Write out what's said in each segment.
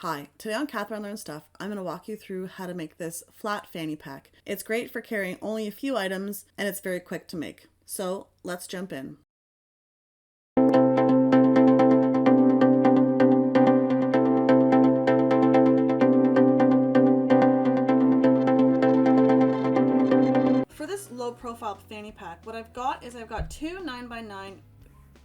Hi, today on Catherine Learns Stuff, I'm going to walk you through how to make this flat fanny pack. It's great for carrying only a few items and it's very quick to make. So let's jump in. For this low profile fanny pack, what I've got is I've got two 9x9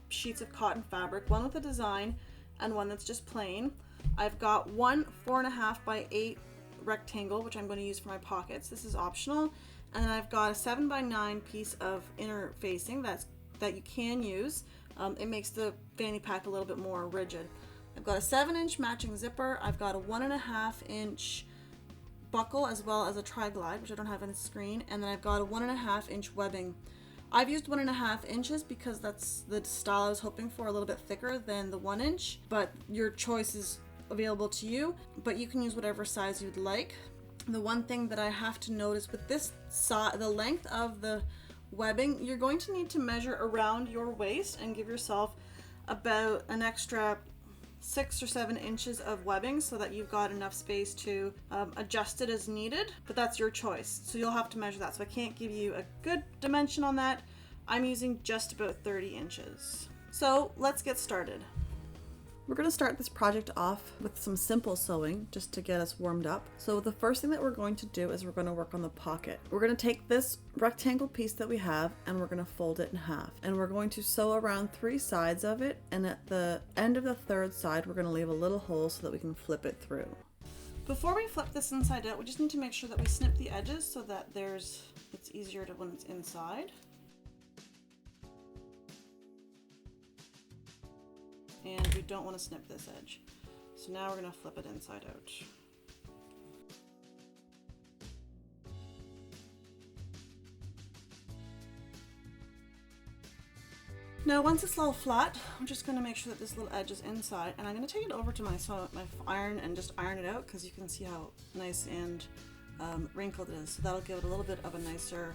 sheets of cotton fabric, one with a design and one that's just plain. I've got one 4.5x8 rectangle, which I'm going to use for my pockets. This is optional. And then I've got a 7x9 piece of interfacing that you can use. It makes the fanny pack a little bit more rigid. I've got a 7-inch matching zipper. I've got a 1.5-inch buckle as well as a tri-glide, which I don't have on the screen. And then I've got a 1.5-inch webbing. I've used 1.5 inches because that's the style I was hoping for, a little bit thicker than the 1 inch, but your choice is available to you, but you can use whatever size you'd like. The one thing that I have to notice with this the length of the webbing, you're going to need to measure around your waist and give yourself about an extra 6 or 7 inches of webbing so that you've got enough space to adjust it as needed, but that's your choice. So you'll have to measure that. So I can't give you a good dimension on that. I'm using just about 30 inches. So let's get started. We're going to start this project off with some simple sewing just to get us warmed up. So the first thing that we're going to do is we're going to work on the pocket. We're going to take this rectangle piece that we have and we're going to fold it in half. And we're going to sew around 3 sides of it. And at the end of the 3rd side, we're going to leave a little hole so that we can flip it through. Before we flip this inside out, we just need to make sure that we snip the edges so that it's easier to when it's inside. And we don't want to snip this edge. So now we're going to flip it inside out. Now once it's all flat, I'm just going to make sure that this little edge is inside, and I'm going to take it over to my iron and just iron it out because you can see how nice and wrinkled it is. So that'll give it a little bit of a nicer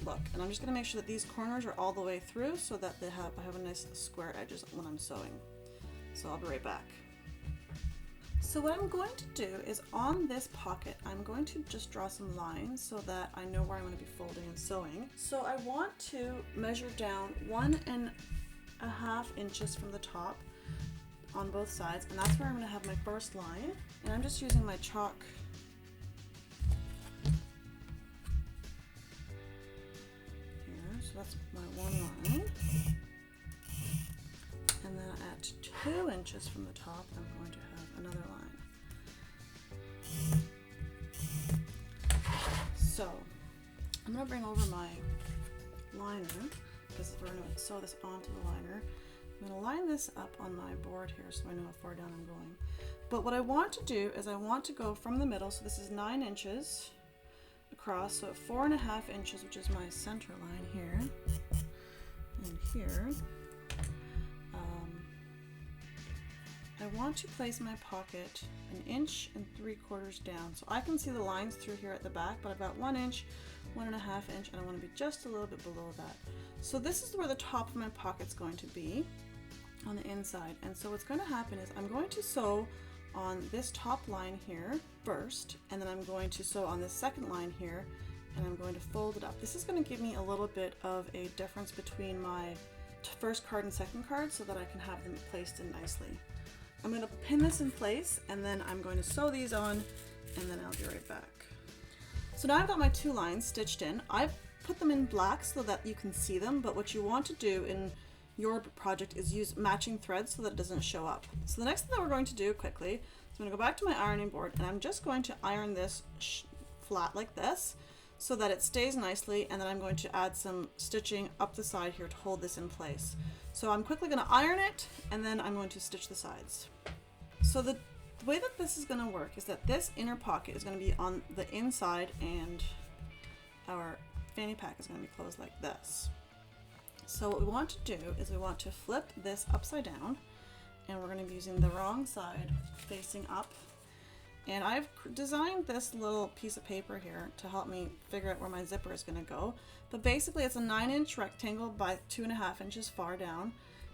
look. And I'm just going to make sure that these corners are all the way through so that I have a nice square edges when I'm sewing. So I'll be right back. So what I'm going to do is on this pocket, I'm going to just draw some lines so that I know where I'm going to be folding and sewing. So I want to measure down 1.5 inches from the top on both sides, and that's where I'm going to have my first line. And I'm just using my chalk here, so that's my one line. And then at 2 inches from the top, I'm going to have another line. So I'm going to bring over my liner because we're going to sew this onto the liner. I'm going to line this up on my board here so I know how far down I'm going. But what I want to do is I want to go from the middle, so this is 9 inches across, so at 4.5 inches, which is my center line here, and here. I want to place my pocket 1 inch and 3/4 down. So I can see the lines through here at the back, but I've got 1 inch, 1.5 inch, and I want to be just a little bit below that. So this is where the top of my pocket's going to be on the inside. And so what's going to happen is I'm going to sew on this top line here first, and then I'm going to sew on this second line here, and I'm going to fold it up. This is going to give me a little bit of a difference between my first card and second card so that I can have them placed in nicely. I'm going to pin this in place and then I'm going to sew these on and then I'll be right back. So now I've got my 2 lines stitched in. I've put them in black so that you can see them, but what you want to do in your project is use matching threads so that it doesn't show up. So the next thing that we're going to do quickly is I'm going to go back to my ironing board and I'm just going to iron this flat like this so that it stays nicely, and then I'm going to add some stitching up the side here to hold this in place. So I'm quickly going to iron it and then I'm going to stitch the sides. So the way that this is going to work is that this inner pocket is going to be on the inside and our fanny pack is going to be closed like this. So what we want to do is we want to flip this upside down, and we're going to be using the wrong side facing up. And I've designed this little piece of paper here to help me figure out where my zipper is going to go. But basically it's a 9-inch rectangle by 2.5 inches far down.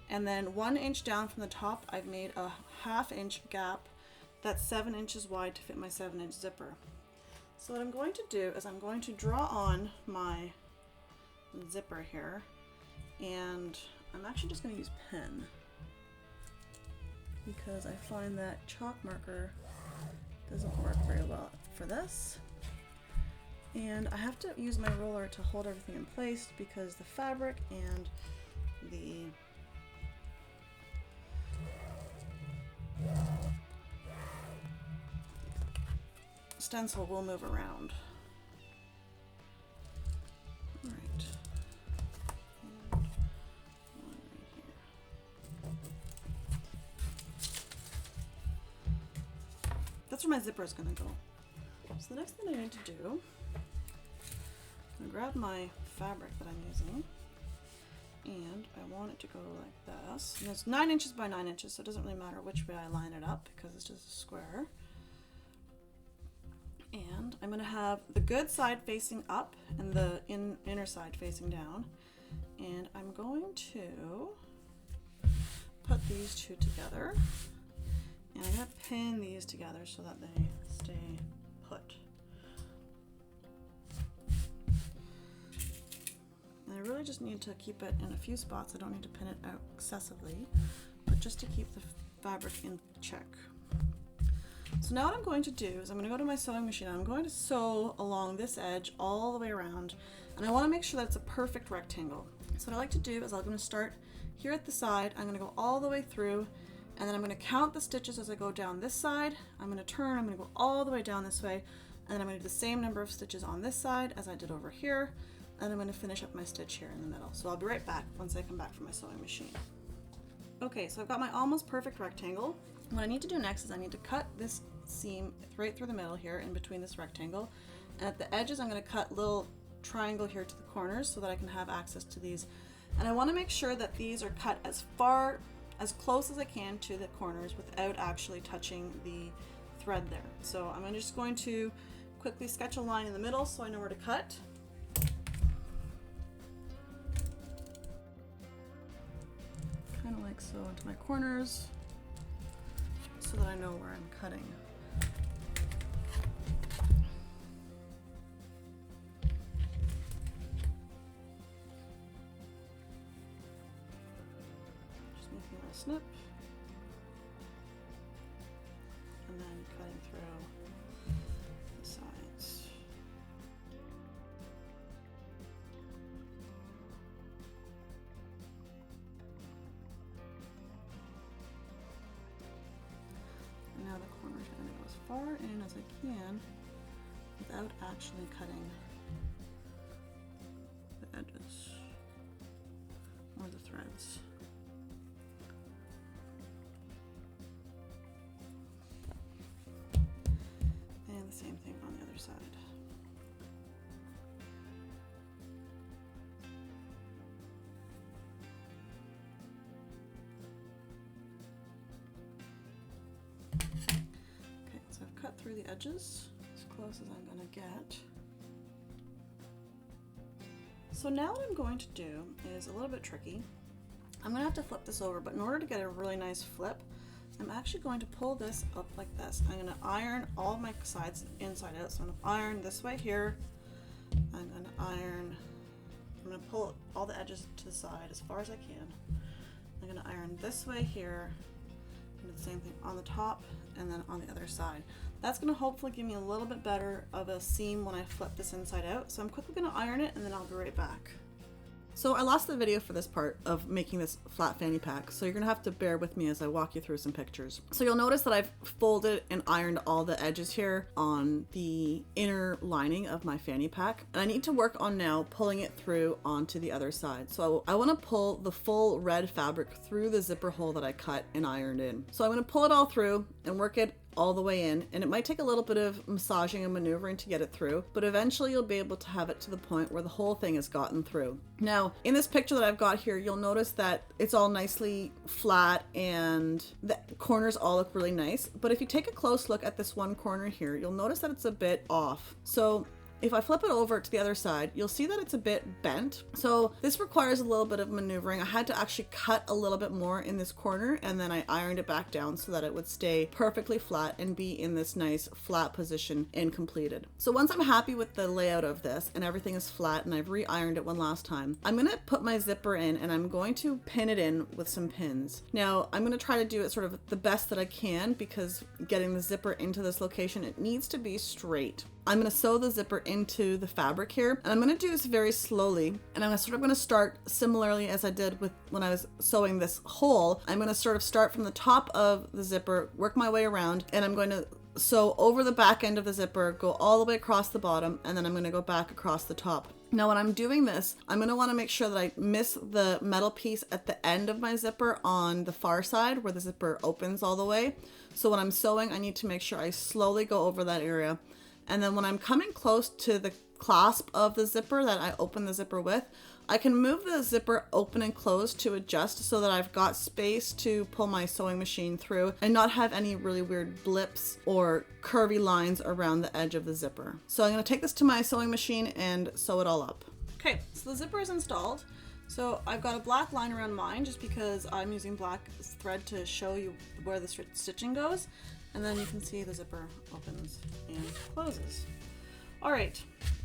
And then 1 inch down from the top, I've made a 1/2 inch gap that's 7 inches wide to fit my 7-inch zipper. So what I'm going to do is I'm going to draw on my zipper here, and I'm actually just going to use pen because I find that chalk marker doesn't work very well for this. And I have to use my roller to hold everything in place because the fabric and the stencil will move around. All right. And one right here. That's where my zipper is going to go. So the next thing I need to do, I'm going to grab my fabric that I'm using, and I want it to go like this. And it's 9 inches by 9 inches, so it doesn't really matter which way I line it up because it's just a square. And I'm going to have the good side facing up and the inner side facing down. And I'm going to put these two together. And I'm going to pin these together so that they stay put. And I really just need to keep it in a few spots. I don't need to pin it out excessively, but just to keep the fabric in check. So now what I'm going to do is I'm going to go to my sewing machine. I'm going to sew along this edge all the way around, and I want to make sure that it's a perfect rectangle. So what I like to do is I'm going to start here at the side. I'm going to go all the way through, and then I'm going to count the stitches as I go down this side. I'm going to turn, I'm going to go all the way down this way, and then I'm going to do the same number of stitches on this side as I did over here, and I'm going to finish up my stitch here in the middle. So I'll be right back once I come back from my sewing machine. Okay, so I've got my almost perfect rectangle. What I need to do next is I need to cut this seam right through the middle here in between this rectangle, and at the edges I'm going to cut little triangle here to the corners so that I can have access to these. And I want to make sure that these are cut as close as I can to the corners without actually touching the thread there. So I'm just going to quickly sketch a line in the middle so I know where to cut. Kind of like so into my corners so that I know where I'm cutting. Just making a snip and then cutting through the sides. And now the corners are going to go as far in as I can without actually cutting the edges or the threads. And the same thing on the other side. Okay, so I've cut through the edges as close as I'm going to get. So now what I'm going to do is a little bit tricky. I'm going to have to flip this over, but in order to get a really nice flip, I'm actually going to pull this up like this. I'm going to iron all my sides inside out. So I'm going to iron this way here. I'm going to pull all the edges to the side as far as I can. I'm going to iron this way here, and do the same thing on the top and then on the other side. That's going to hopefully give me a little bit better of a seam when I flip this inside out. So I'm quickly going to iron it and then I'll be right back. So I lost the video for this part of making this flat fanny pack, so you're gonna have to bear with me as I walk you through some pictures. So you'll notice that I've folded and ironed all the edges here on the inner lining of my fanny pack, and I need to work on now pulling it through onto the other side. So I want to pull the full red fabric through the zipper hole that I cut and ironed in. So I'm going to pull it all through and work it all the way in, and it might take a little bit of massaging and maneuvering to get it through, but eventually you'll be able to have it to the point where the whole thing has gotten through. Now, in this picture that I've got here, you'll notice that it's all nicely flat and the corners all look really nice, but if you take a close look at this one corner here, you'll notice that it's a bit off. So If I flip it over to the other side, you'll see that it's a bit bent. So this requires a little bit of maneuvering. I had to actually cut a little bit more in this corner, and then I ironed it back down so that it would stay perfectly flat and be in this nice flat position and completed. So once I'm happy with the layout of this and everything is flat and I've re-ironed it one last time, I'm gonna put my zipper in and I'm going to pin it in with some pins. Now I'm gonna try to do it sort of the best that I can, because getting the zipper into this location, it needs to be straight. I'm going to sew the zipper into the fabric here, and I'm going to do this very slowly, and I'm sort of going to start similarly as I did with when I was sewing this hole. I'm going to sort of start from the top of the zipper, work my way around, and I'm going to sew over the back end of the zipper, go all the way across the bottom, and then I'm going to go back across the top. Now when I'm doing this, I'm going to want to make sure that I miss the metal piece at the end of my zipper on the far side where the zipper opens all the way. So when I'm sewing, I need to make sure I slowly go over that area. And then when I'm coming close to the clasp of the zipper that I open the zipper with, I can move the zipper open and close to adjust so that I've got space to pull my sewing machine through and not have any really weird blips or curvy lines around the edge of the zipper. So I'm going to take this to my sewing machine and sew it all up. Okay, so the zipper is installed. So I've got a black line around mine just because I'm using black thread to show you where the stitching goes. And then you can see the zipper opens and closes. All right,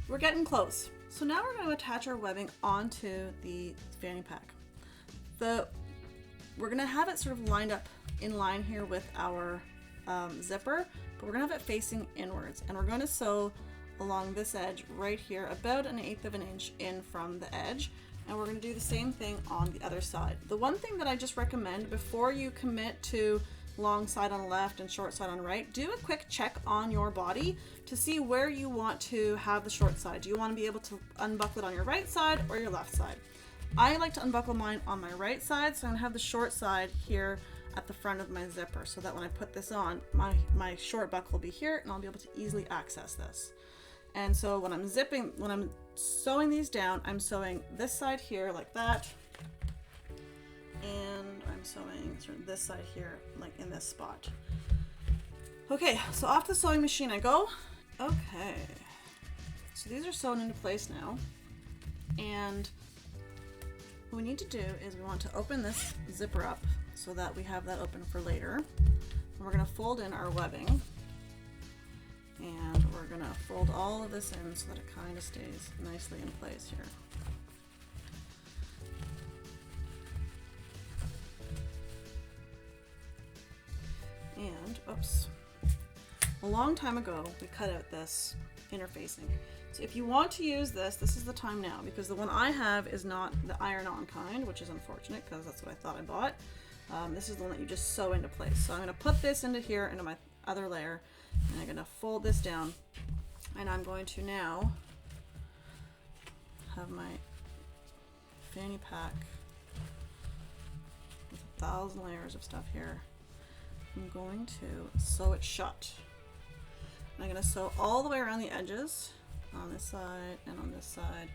we're getting close. So now we're going to attach our webbing onto the fanny pack. We're going to have it sort of lined up in line here with our zipper, but we're going to have it facing inwards. And we're going to sew along this edge right here, about 1/8 of an inch in from the edge. And we're going to do the same thing on the other side. The one thing that I just recommend before you commit to long side on the left and short side on the right, do a quick check on your body to see where you want to have the short side. Do you want to be able to unbuckle it on your right side or your left side? I like to unbuckle mine on my right side, so I'm gonna have the short side here at the front of my zipper so that when I put this on, my short buckle will be here and I'll be able to easily access this. And so when I'm sewing these down, I'm sewing this side here like that, and I'm sewing sort of this side here, like in this spot. Okay, so off the sewing machine I go. Okay, so these are sewn into place now, and what we need to do is we want to open this zipper up so that we have that open for later. And we're going to fold in our webbing, and we're going to fold all of this in so that it kind of stays nicely in place here. And, oops, a long time ago we cut out this interfacing. So if you want to use this, this is the time now, because the one I have is not the iron-on kind, which is unfortunate because that's what I thought I bought. This is the one that you just sew into place. So I'm going to put this into here, into my other layer, and I'm going to fold this down, and I'm going to now have my fanny pack with 1,000 layers of stuff here. I'm going to sew it shut. I'm going to sew all the way around the edges on this side and on this side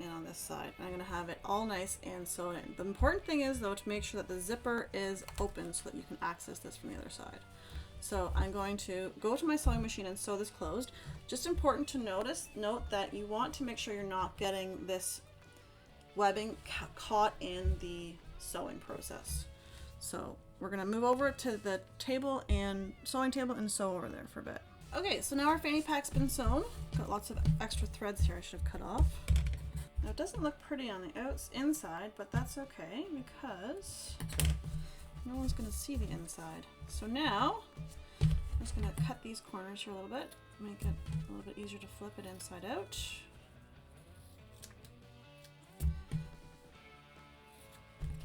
and on this side. And I'm going to have it all nice and sewn in. The important thing is though to make sure that the zipper is open so that you can access this from the other side. So I'm going to go to my sewing machine and sew this closed. Just important to note that you want to make sure you're not getting this webbing caught in the sewing process. So we're going to move over to the table and sewing table and sew over there for a bit. Okay, so now our fanny pack's been sewn. Got lots of extra threads here I should have cut off. Now it doesn't look pretty on the inside, but that's okay because no one's going to see the inside. So now I'm just going to cut these corners here a little bit, make it a little bit easier to flip it inside out.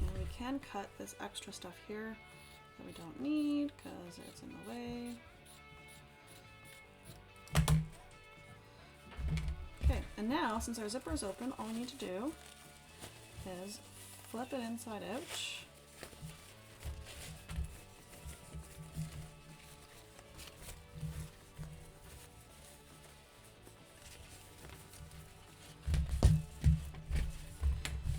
And we can cut this extra stuff here that we don't need because it's in the way. Okay, and now since our zipper is open, all we need to do is flip it inside out.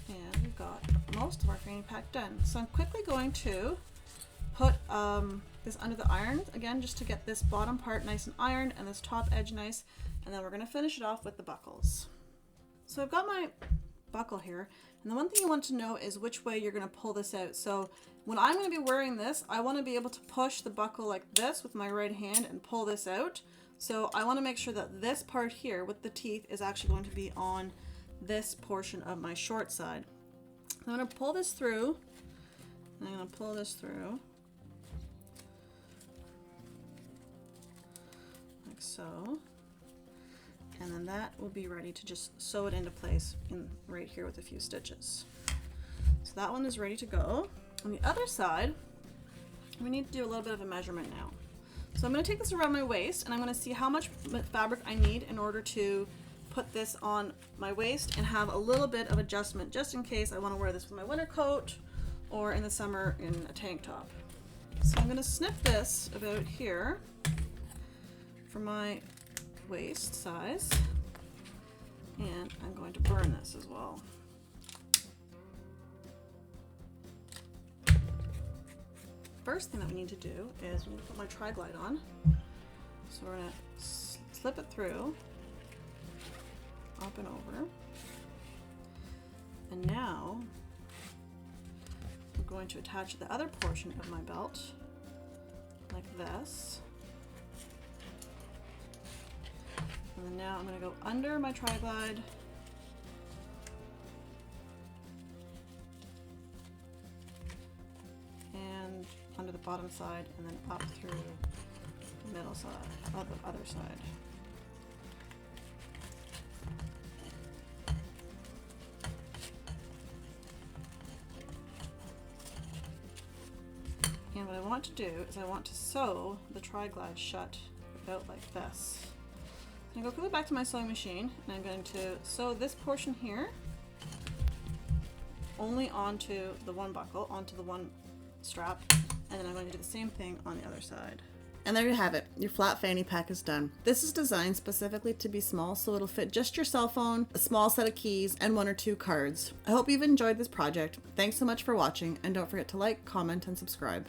And we've got most of our fanny pack done. So I'm quickly going to put this under the iron again, just to get this bottom part nice and ironed and this top edge nice. And then we're going to finish it off with the buckles. So I've got my buckle here, and the one thing you want to know is which way you're going to pull this out. So when I'm going to be wearing this, I want to be able to push the buckle like this with my right hand and pull this out. So I want to make sure that this part here with the teeth is actually going to be on this portion of my short side. I'm going to pull this through, and I'm going to pull this through like so. And then that will be ready to just sew it into place right here with a few stitches. So that one is ready to go. On the other side, we need to do a little bit of a measurement now. So I'm going to take this around my waist, and I'm going to see how much fabric I need in order to put this on my waist and have a little bit of adjustment just in case I want to wear this with my winter coat or in the summer in a tank top. So I'm going to snip this about here for my waist size, and I'm going to burn this as well. First thing that we need to do is we need to put my tri-glide on. So we're going to slip it through, up and over, and now I'm going to attach the other portion of my belt like this. And then now I'm going to go under my tri-glide and under the bottom side, and then up through the middle side, the other side. And what I want to do is I want to sew the tri-glide shut about like this. I'm going to go quickly back to my sewing machine, and I'm going to sew this portion here only onto the one buckle, onto the one strap, and then I'm going to do the same thing on the other side. And there you have it. Your flat fanny pack is done. This is designed specifically to be small, so it'll fit just your cell phone, a small set of keys, and 1 or 2 cards. I hope you've enjoyed this project. Thanks so much for watching, and don't forget to like, comment, and subscribe.